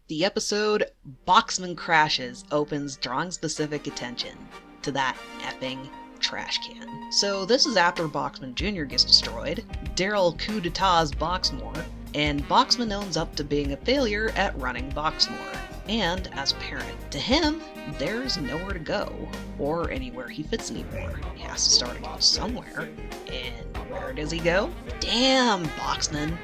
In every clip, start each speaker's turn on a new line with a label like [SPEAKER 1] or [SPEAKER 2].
[SPEAKER 1] The episode Boxman Crashes opens drawing specific attention to that effing trash can. So this is after Boxman Jr. gets destroyed, Daryl coup d'etats Boxmore, and Boxman owns up to being a failure at running Boxmore. And as a parent, to him, there's nowhere to go, or anywhere he fits anymore. He has to start again somewhere. And where does he go? Damn, Boxman!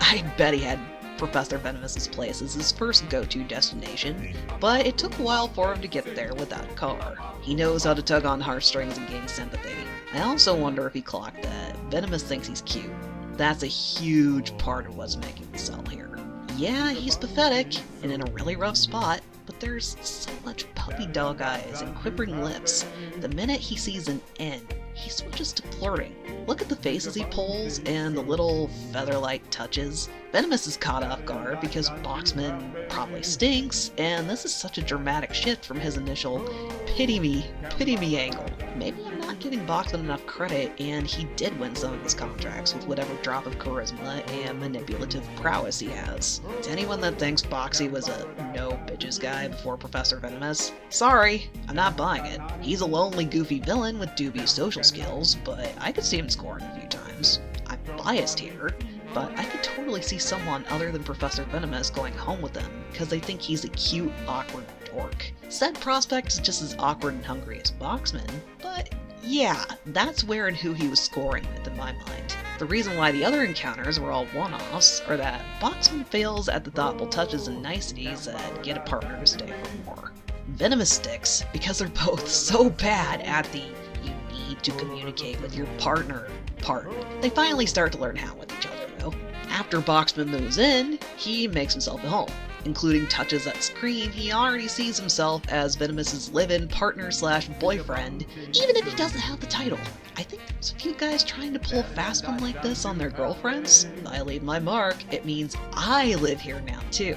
[SPEAKER 1] I bet he had Professor Venomous's place as his first go-to destination, but it took a while for him to get there without a car. He knows how to tug on heartstrings and gain sympathy. I also wonder if he clocked that Venomous thinks he's cute. That's a huge part of what's making the sell here. Yeah, he's pathetic and in a really rough spot, but there's so much puppy dog eyes and quivering lips. The minute he sees an N, he switches to flirting. Look at the faces he pulls and the little feather-like touches. Venomous is caught off guard because Boxman probably stinks, and this is such a dramatic shift from his initial pity me angle. Maybe I'm not giving Boxman enough credit, and he did win some of his contracts with whatever drop of charisma and manipulative prowess he has. To anyone that thinks Boxy was a no bitches guy before Professor Venomous, sorry, I'm not buying it. He's a lonely, goofy villain with dubious social skills, but I could see him scoring a few times. I'm biased here, but I could totally see someone other than Professor Venomous going home with him because they think he's a cute, awkward dork. Said prospect is just as awkward and hungry as Boxman, but yeah, that's where and who he was scoring with in my mind. The reason why the other encounters were all one-offs are that Boxman fails at the thoughtful touches and niceties that get a partner to stay for more. Venomous sticks because they're both so bad at the you need to communicate with your partner part. They finally start to learn how with each other though. After Boxman moves in, he makes himself at home. Including touches that scream he already sees himself as Venomous's live-in partner slash boyfriend, even if he doesn't have the title. I think there's a few guys trying to pull a fast one like this on their girlfriends. If I leave my mark, it means I live here now too.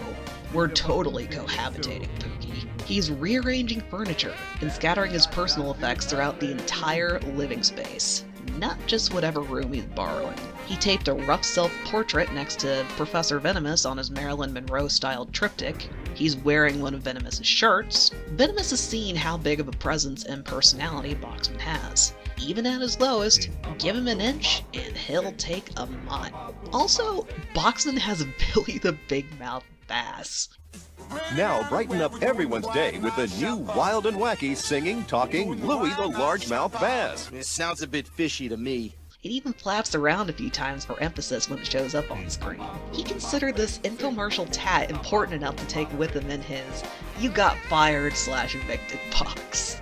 [SPEAKER 1] We're totally cohabitating, Pookie. He's rearranging furniture and scattering his personal effects throughout the entire living space, not just whatever room he's borrowing. He taped a rough self-portrait next to Professor Venomous on his Marilyn Monroe-styled triptych. He's wearing one of Venomous's shirts. Venomous has seen how big of a presence and personality Boxman has. Even at his lowest, give him an inch and he'll take a mile. Also, Boxman has a Billy the Big Mouth bass.
[SPEAKER 2] Now brighten up everyone's day with the new wild and wacky singing, talking Louie the Largemouth Bass.
[SPEAKER 3] It sounds a bit fishy to me.
[SPEAKER 1] It even flaps around a few times for emphasis when it shows up on screen. He considered this infomercial tat important enough to take with him in his "you got fired / evicted" box.